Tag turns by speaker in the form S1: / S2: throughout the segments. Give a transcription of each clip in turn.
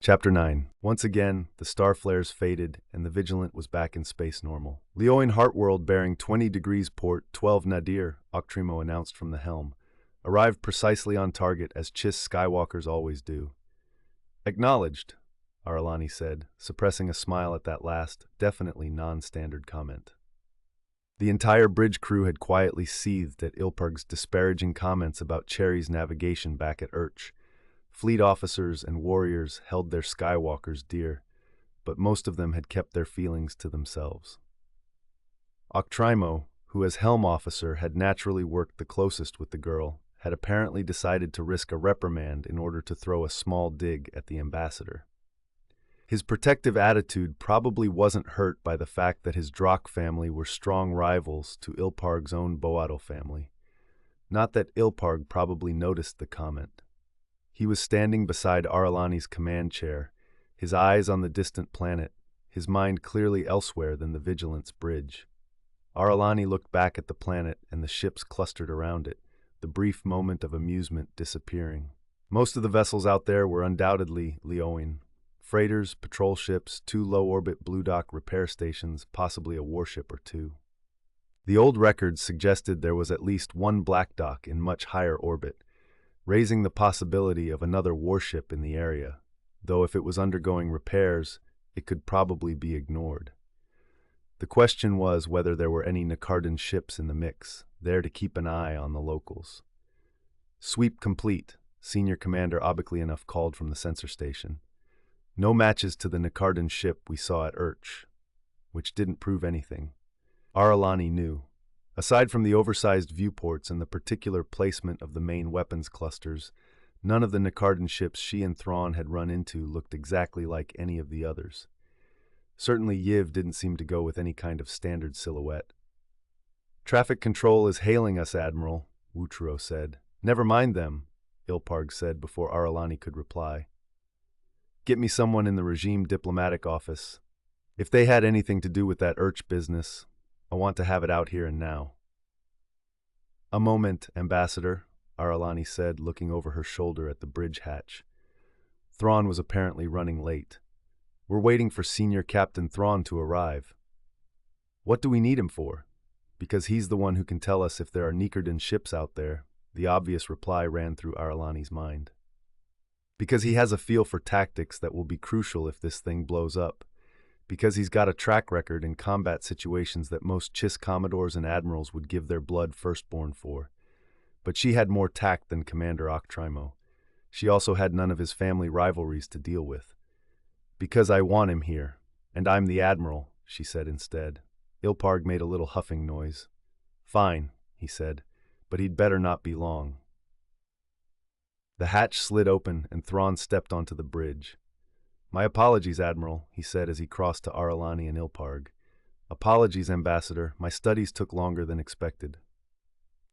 S1: Chapter 9. Once again, the star flares faded, and the Vigilant was back in space normal. Leoin Heartworld bearing 20 degrees port, 12 nadir, Octrimo announced from the helm. Arrived precisely on target, as Chiss Skywalkers always do. Acknowledged, Aralani said, suppressing a smile at that last, definitely non-standard comment. The entire bridge crew had quietly seethed at Ilparg's disparaging comments about Cherry's navigation back at Urch. Fleet officers and warriors held their Skywalkers dear, but most of them had kept their feelings to themselves. Octrimo, who as helm officer had naturally worked the closest with the girl, had apparently decided to risk a reprimand in order to throw a small dig at the ambassador. His protective attitude probably wasn't hurt by the fact that his Drak family were strong rivals to Ilparg's own Boadal family. Not that Ilparg probably noticed the comment. He was standing beside Aralani's command chair, his eyes on the distant planet, his mind clearly elsewhere than the Vigilant's bridge. Aralani looked back at the planet and the ships clustered around it, the brief moment of amusement disappearing. Most of the vessels out there were undoubtedly Leoin. Freighters, patrol ships, 2 low-orbit Blue Dock repair stations, possibly a warship or 2. The old records suggested there was at least 1 Black Dock in much higher orbit, raising the possibility of another warship in the area, though if it was undergoing repairs, it could probably be ignored. The question was whether there were any Nakardan ships in the mix, there to keep an eye on the locals. "Sweep complete," Senior Commander Obiklianov called from the sensor station. "No matches to the Nakardan ship we saw at Urch," which didn't prove anything. Aralani knew. Aside from the oversized viewports and the particular placement of the main weapons clusters, none of the Nakardan ships she and Thrawn had run into looked exactly like any of the others. Certainly Yiv didn't seem to go with any kind of standard silhouette. "Traffic control is hailing us, Admiral," Wutro said. "Never mind them," Ilparg said before Aralani could reply. "Get me someone in the regime diplomatic office. If they had anything to do with that Urch business, I want to have it out here and now." "A moment, Ambassador," Aralani said, looking over her shoulder at the bridge hatch. Thrawn was apparently running late. "We're waiting for Senior Captain Thrawn to arrive." "What do we need him for?" "Because he's the one who can tell us if there are Nakardan ships out there," the obvious reply ran through Aralani's mind. "Because he has a feel for tactics that will be crucial if this thing blows up. Because he's got a track record in combat situations that most Chiss Commodores and Admirals would give their blood firstborn for. But she had more tact than Commander Octrimo. She also had none of his family rivalries to deal with. Because I want him here, and I'm the Admiral," she said instead. Ilparg made a little huffing noise. "Fine," he said, "but he'd better not be long." The hatch slid open and Thrawn stepped onto the bridge. "My apologies, Admiral," he said as he crossed to Aralani and Ilparg. "Apologies, Ambassador. My studies took longer than expected."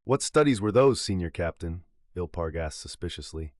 S1: "What studies were those, Senior Captain?" Ilparg asked suspiciously.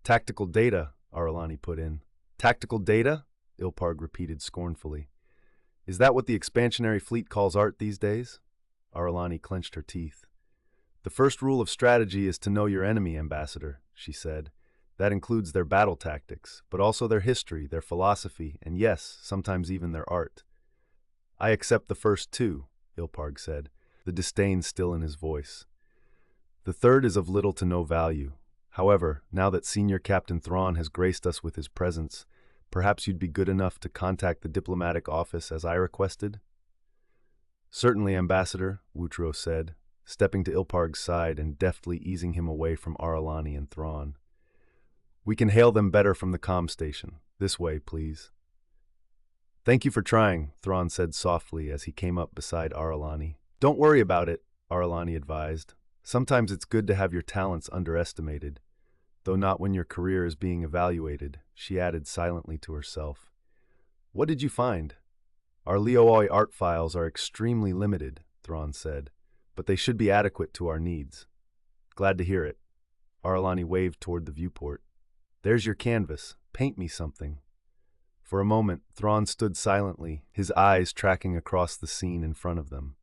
S1: "Tactical data," Aralani put in. "Tactical data?" Ilparg repeated scornfully. "Is that what the expansionary fleet calls art these days?" Aralani clenched her teeth. "The first rule of strategy is to know your enemy, Ambassador," she said. "That includes their battle tactics, but also their history, their philosophy, and yes, sometimes even their art." "I accept the first 2, Ilparg said, the disdain still in his voice. "The third is of little to no value. However, now that Senior Captain Thrawn has graced us with his presence, perhaps you'd be good enough to contact the diplomatic office as I requested?" "Certainly, Ambassador," Wutro said, stepping to Ilparg's side and deftly easing him away from Aralani and Thrawn. "We can hail them better from the comm station. This way, please." "Thank you for trying," Thrawn said softly as he came up beside Aralani. "Don't worry about it," Aralani advised. "Sometimes it's good to have your talents underestimated, though not when your career is being evaluated," she added silently to herself. "What did you find?" "Our Leoi art files are extremely limited," Thrawn said, "but they should be adequate to our needs." "Glad to hear it." Aralani waved toward the viewport. "There's your canvas. Paint me something." For a moment, Thrawn stood silently, his eyes tracking across the scene in front of them.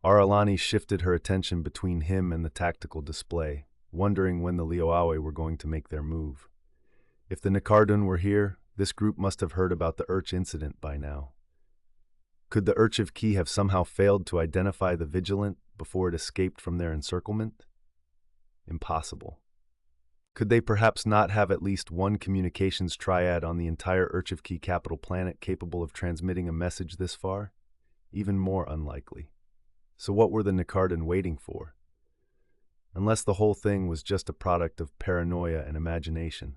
S1: Aralani shifted her attention between him and the tactical display, wondering when the Leoawe were going to make their move. If the Nicardun were here, this group must have heard about the Urch incident by now. Could the Urch of Key have somehow failed to identify the Vigilant before it escaped from their encirclement? Impossible. Could they perhaps not have at least one communications triad on the entire Urch of Key capital planet capable of transmitting a message this far? Even more unlikely. So what were the Nicardun waiting for? Unless the whole thing was just a product of paranoia and imagination.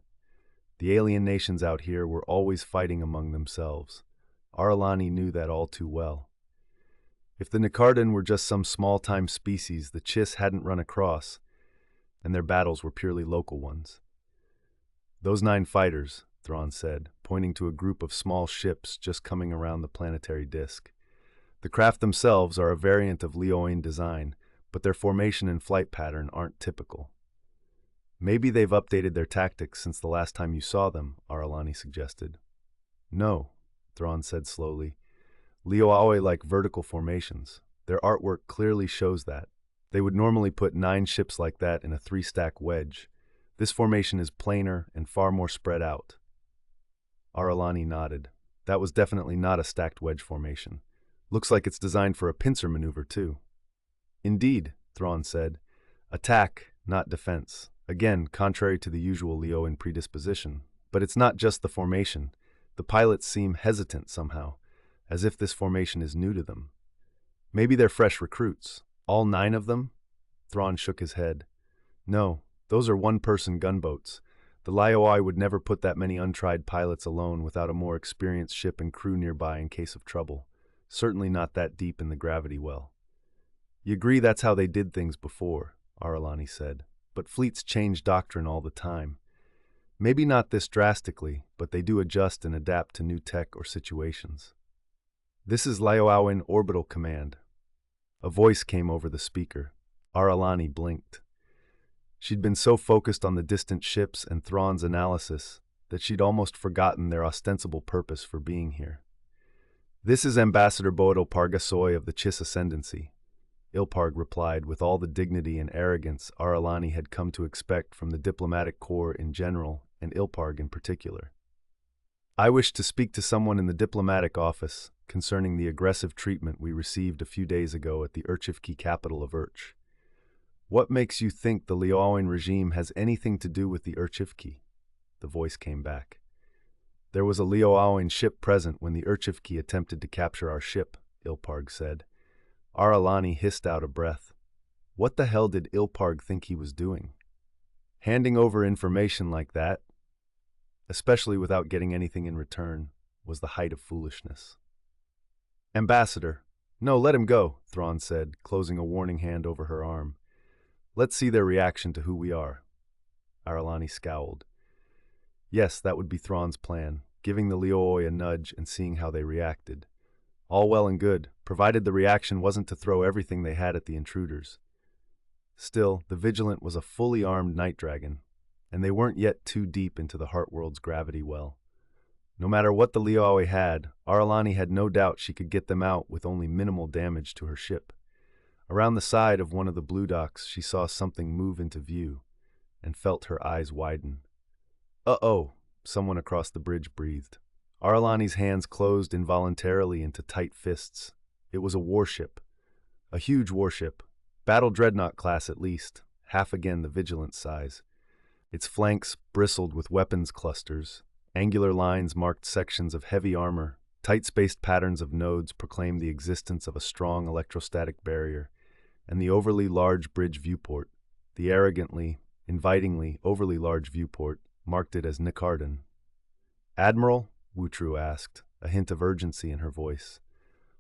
S1: The alien nations out here were always fighting among themselves. Aralani knew that all too well. If the Nicardun were just some small-time species the Chiss hadn't run across, and their battles were purely local ones. Those 9 fighters, Thrawn said, pointing to a group of small ships just coming around the planetary disk. The craft themselves are a variant of Leoin design, but their formation and flight pattern aren't typical. Maybe they've updated their tactics since the last time you saw them, Aralani suggested. No, Thrawn said slowly. Leoaoi like vertical formations. Their artwork clearly shows that. They would normally put 9 ships like that in a 3-stack wedge. This formation is planar and far more spread out. Aralani nodded. That was definitely not a stacked wedge formation. Looks like it's designed for a pincer maneuver, too. Indeed, Thrawn said. Attack, not defense. Again, contrary to the usual Leoin predisposition. But it's not just the formation. The pilots seem hesitant somehow, as if this formation is new to them. Maybe they're fresh recruits. All 9 of them? Thrawn shook his head. No, those are one-person gunboats. The Leoai would never put that many untried pilots alone without a more experienced ship and crew nearby in case of trouble. Certainly not that deep in the gravity well. You agree that's how they did things before, Aralani said. But fleets change doctrine all the time. Maybe not this drastically, but they do adjust and adapt to new tech or situations. This is Leoauin Orbital Command. A voice came over the speaker. Aralani blinked. She'd been so focused on the distant ships and Thrawn's analysis that she'd almost forgotten their ostensible purpose for being here. This is Ambassador Boedel Pargasoy of the Chiss Ascendancy, Ilparg replied with all the dignity and arrogance Aralani had come to expect from the diplomatic corps in general and Ilparg in particular. I wish to speak to someone in the diplomatic office concerning the aggressive treatment we received a few days ago at the Urchivki capital of Urch. What makes you think the Leoin regime has anything to do with the Urchivki? The voice came back. There was a Leoin ship present when the Urchivki attempted to capture our ship, Ilparg said. Aralani hissed out a breath. What the hell did Ilparg think he was doing? Handing over information like that, especially without getting anything in return, was the height of foolishness. Ambassador. No, let him go, Thrawn said, closing a warning hand over her arm. Let's see their reaction to who we are. Aralani scowled. Yes, that would be Thrawn's plan, giving the Leooi a nudge and seeing how they reacted. All well and good, provided the reaction wasn't to throw everything they had at the intruders. Still, the Vigilant was a fully armed night dragon, and they weren't yet too deep into the Heartworld's gravity well. No matter what the Leooi had, Aralani had no doubt she could get them out with only minimal damage to her ship. Around the side of one of the blue docks, she saw something move into view, and felt her eyes widen. Uh-oh, someone across the bridge breathed. Aralani's hands closed involuntarily into tight fists. It was a warship. A huge warship. Battle Dreadnought class at least, half again the Vigilant size. Its flanks bristled with weapons clusters. Angular lines marked sections of heavy armor. Tight-spaced patterns of nodes proclaimed the existence of a strong electrostatic barrier. And the overly large bridge viewport, the arrogantly, invitingly overly large viewport, marked it as Nicardun. Admiral? Wutru asked, a hint of urgency in her voice.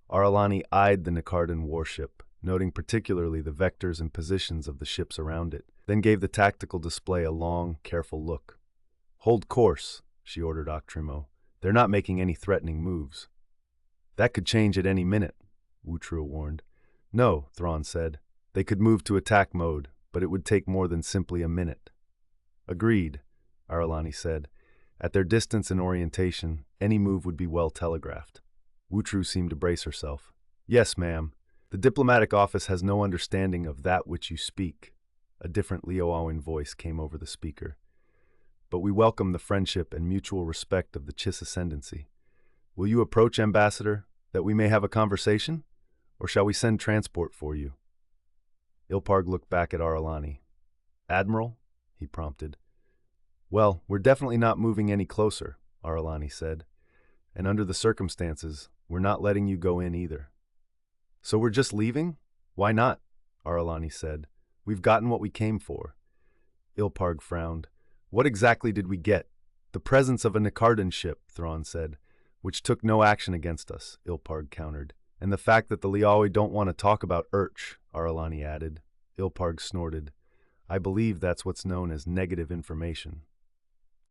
S1: Aralani eyed the Nicardun warship, noting particularly the vectors and positions of the ships around it, then gave the tactical display a long, careful look. Hold course, she ordered Octrimo. They're not making any threatening moves. That could change at any minute, Wutru warned. No, Thrawn said. They could move to attack mode, but it would take more than simply a minute. Agreed, Aralani said. At their distance and orientation, any move would be well telegraphed. Wutru seemed to brace herself. Yes, ma'am. The diplomatic office has no understanding of that which you speak. A different Leoauin voice came over the speaker. but we welcome the friendship and mutual respect of the Chiss Ascendancy. Will you approach, Ambassador, that we may have a conversation? Or shall we send transport for you? Ilparg looked back at Aralani. Admiral? He prompted. Well, we're definitely not moving any closer, Aralani said. And under the circumstances, we're not letting you go in either. So we're just leaving? Why not? Aralani said. We've gotten what we came for. Ilparg frowned. What exactly did we get? The presence of a Nikardan ship, Thrawn said, which took no action against us, Ilparg countered. And the fact that the Liawi don't want to talk about Urch, Aralani added. Ilparg snorted. I believe that's what's known as negative information.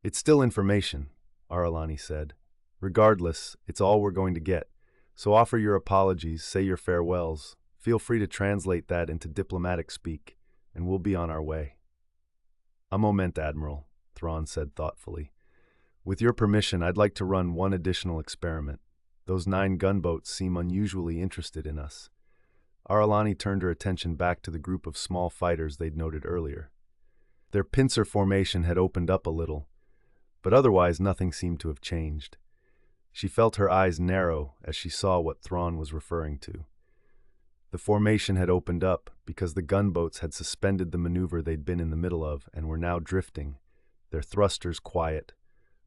S1: It's still information, Aralani said. Regardless, it's all we're going to get. So offer your apologies, say your farewells. Feel free to translate that into diplomatic speak, and we'll be on our way. A moment, Admiral, Thrawn said thoughtfully. With your permission, I'd like to run one additional experiment. Those 9 gunboats seem unusually interested in us. Aralani turned her attention back to the group of small fighters they'd noted earlier. Their pincer formation had opened up a little, but otherwise nothing seemed to have changed. She felt her eyes narrow as she saw what Thrawn was referring to. The formation had opened up because the gunboats had suspended the maneuver they'd been in the middle of and were now drifting, their thrusters quiet,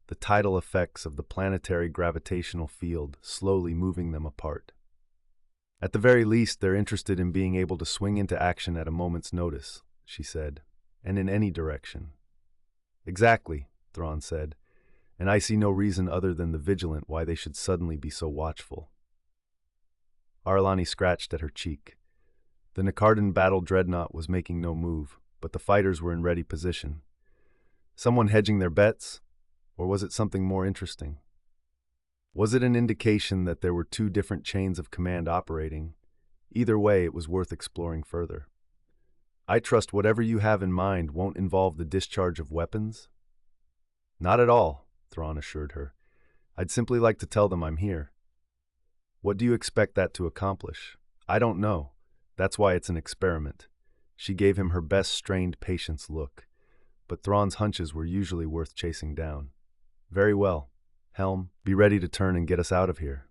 S1: the tidal effects of the planetary gravitational field slowly moving them apart. At the very least, they're interested in being able to swing into action at a moment's notice, she said, and in any direction. Exactly, Thrawn said, and I see no reason other than the vigilant why they should suddenly be so watchful. Aralani scratched at her cheek. The Nikardan battle dreadnought was making no move, but the fighters were in ready position. Someone hedging their bets? Or was it something more interesting? Was it an indication that there were 2 different chains of command operating? Either way, it was worth exploring further. I trust whatever you have in mind won't involve the discharge of weapons? Not at all, Thrawn assured her. I'd simply like to tell them I'm here. What do you expect that to accomplish? I don't know. That's why it's an experiment. She gave him her best strained patience look, but Thrawn's hunches were usually worth chasing down. Very well. Helm, be ready to turn and get us out of here.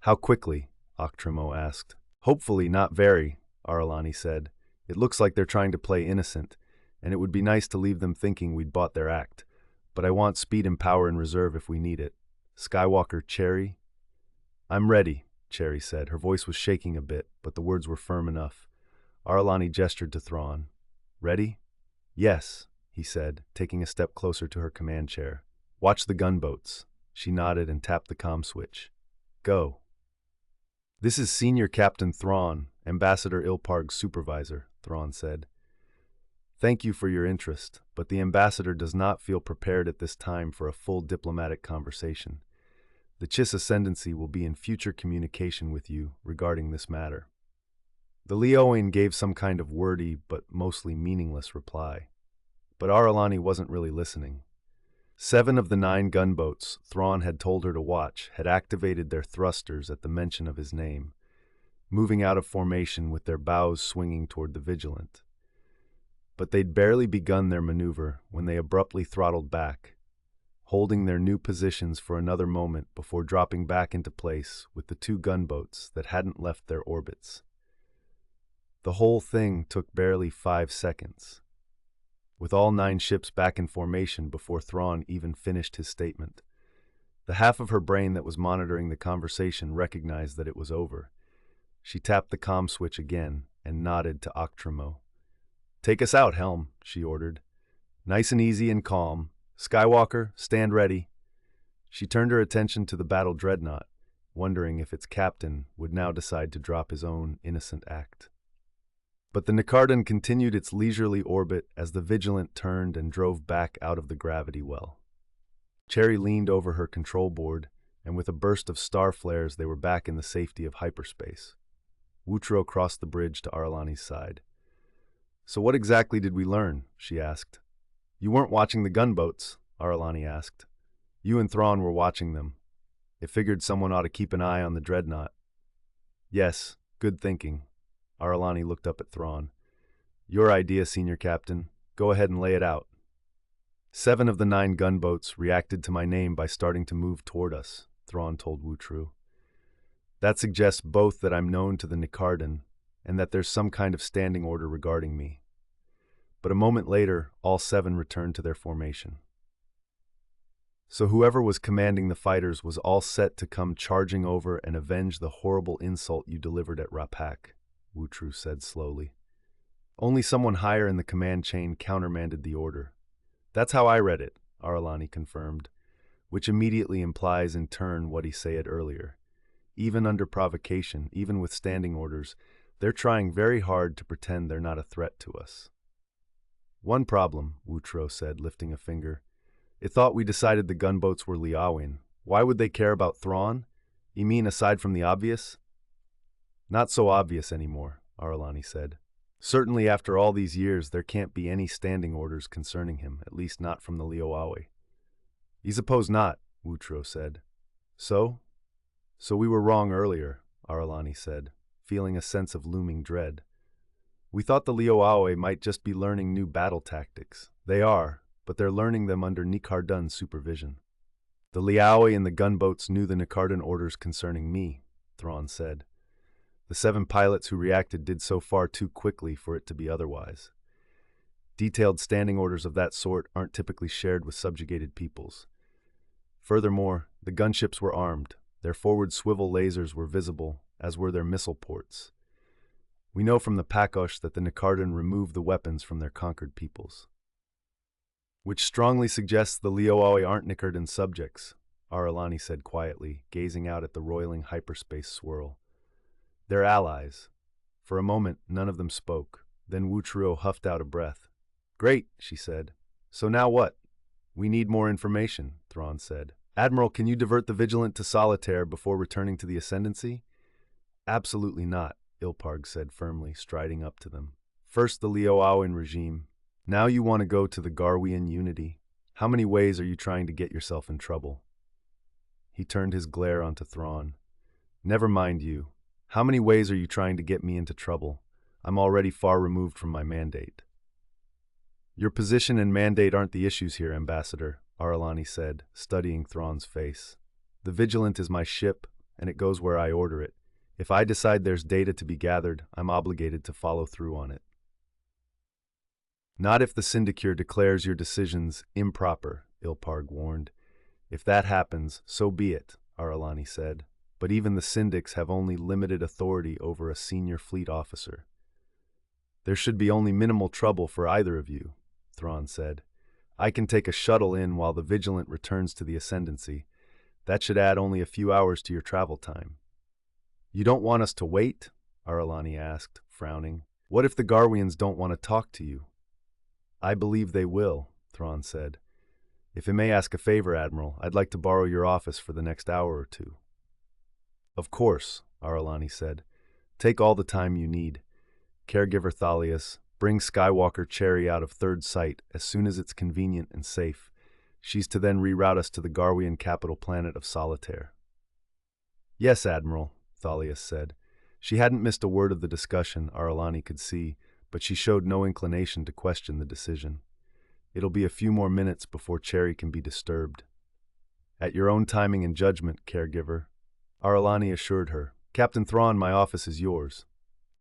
S1: How quickly? Octrimo asked. Hopefully not very, Aralani said. It looks like they're trying to play innocent, and it would be nice to leave them thinking we'd bought their act. But I want speed and power in reserve if we need it. Skywalker, Cherry? I'm ready, Cherry said. Her voice was shaking a bit, but the words were firm enough. Aralani gestured to Thrawn. Ready? Yes, he said, taking a step closer to her command chair. Watch the gunboats. She nodded and tapped the comm switch. Go. This is Senior Captain Thrawn, Ambassador Ilparg's supervisor, Thrawn said. Thank you for your interest, but the ambassador does not feel prepared at this time for a full diplomatic conversation. The Chiss Ascendancy will be in future communication with you regarding this matter. The Leoian gave some kind of wordy but mostly meaningless reply. But Aralani wasn't really listening. 7 of the 9 gunboats Thrawn had told her to watch had activated their thrusters at the mention of his name, moving out of formation with their bows swinging toward the Vigilant. But they'd barely begun their maneuver when they abruptly throttled back, holding their new positions for another moment before dropping back into place with the 2 gunboats that hadn't left their orbits. The whole thing took barely 5 seconds, with all 9 ships back in formation before Thrawn even finished his statement. The half of her brain that was monitoring the conversation recognized that it was over. She tapped the comm switch again and nodded to Octrimo. Take us out, Helm, she ordered. Nice and easy and calm. Skywalker, stand ready. She turned her attention to the battle dreadnought, wondering if its captain would now decide to drop his own innocent act. But the Nikardan continued its leisurely orbit as the Vigilant turned and drove back out of the gravity well. Cherry leaned over her control board, and with a burst of star flares they were back in the safety of hyperspace. Wootro crossed the bridge to Aralani's side. So what exactly did we learn? She asked. You weren't watching the gunboats, Aralani asked. You and Thrawn were watching them. It figured someone ought to keep an eye on the dreadnought. Yes, good thinking. Aralani looked up at Thrawn. Your idea, Senior Captain. Go ahead and lay it out. 7 of the 9 gunboats reacted to my name by starting to move toward us, Thrawn told Wutru. That suggests both that I'm known to the Nikardan and that there's some kind of standing order regarding me. But a moment later, all 7 returned to their formation. So whoever was commanding the fighters was all set to come charging over and avenge the horrible insult you delivered at Rapak, Wutru said slowly. Only someone higher in the command chain countermanded the order. That's how I read it, Aralani confirmed, which immediately implies in turn what he said earlier. Even under provocation, even with standing orders, they're trying very hard to pretend they're not a threat to us. One problem, Wutru said, lifting a finger. It thought we decided the gunboats were Liawin. Why would they care about Thrawn? You mean aside from the obvious? Not so obvious anymore, Aralani said. Certainly after all these years, there can't be any standing orders concerning him, at least not from the Liawawi. You suppose not, Wutru said. So we were wrong earlier, Aralani said, feeling a sense of looming dread. We thought the Liawawi might just be learning new battle tactics. They are, but they're learning them under Nikardan's supervision. The Liawawi and the gunboats knew the Nikardan orders concerning me, Thrawn said. The 7 pilots who reacted did so far too quickly for it to be otherwise. Detailed standing orders of that sort aren't typically shared with subjugated peoples. Furthermore, the gunships were armed. Their forward swivel lasers were visible, as were their missile ports. We know from the Pakosh that the Nikardan removed the weapons from their conquered peoples. Which strongly suggests the Liawawi aren't Nikardan subjects, Aralani said quietly, gazing out at the roiling hyperspace swirl. They're allies. For a moment, none of them spoke. Then Wutru huffed out a breath. Great, she said. So now what? We need more information, Thrawn said. Admiral, can you divert the Vigilant to Solitaire before returning to the Ascendancy? Absolutely not, Ilparg said firmly, striding up to them. First the Liawain regime. Now you want to go to the Garwian unity. How many ways are you trying to get yourself in trouble? He turned his glare onto Thrawn. Never mind you. How many ways are you trying to get me into trouble? I'm already far removed from my mandate. Your position and mandate aren't the issues here, Ambassador, Aralani said, studying Thrawn's face. The Vigilant is my ship, and it goes where I order it. If I decide there's data to be gathered, I'm obligated to follow through on it. Not if the Syndicure declares your decisions improper, Ilparg warned. If that happens, so be it, Aralani said. But even the Syndics have only limited authority over a senior fleet officer. There should be only minimal trouble for either of you, Thrawn said. I can take a shuttle in while the Vigilant returns to the Ascendancy. That should add only a few hours to your travel time. You don't want us to wait? Aralani asked, frowning. What if the Garwians don't want to talk to you? I believe they will, Thrawn said. If I may ask a favor, Admiral, I'd like to borrow your office for the next hour or two. Of course, Aralani said. Take all the time you need. Caregiver Thalias, bring Skywalker Cherry out of Third Sight as soon as it's convenient and safe. She's to then reroute us to the Garwian capital planet of Solitaire. Yes, Admiral, Thalias said. She hadn't missed a word of the discussion, Aralani could see, but she showed no inclination to question the decision. It'll be a few more minutes before Cherry can be disturbed. At your own timing and judgment, Caregiver, Aralani assured her. Captain Thrawn, my office is yours.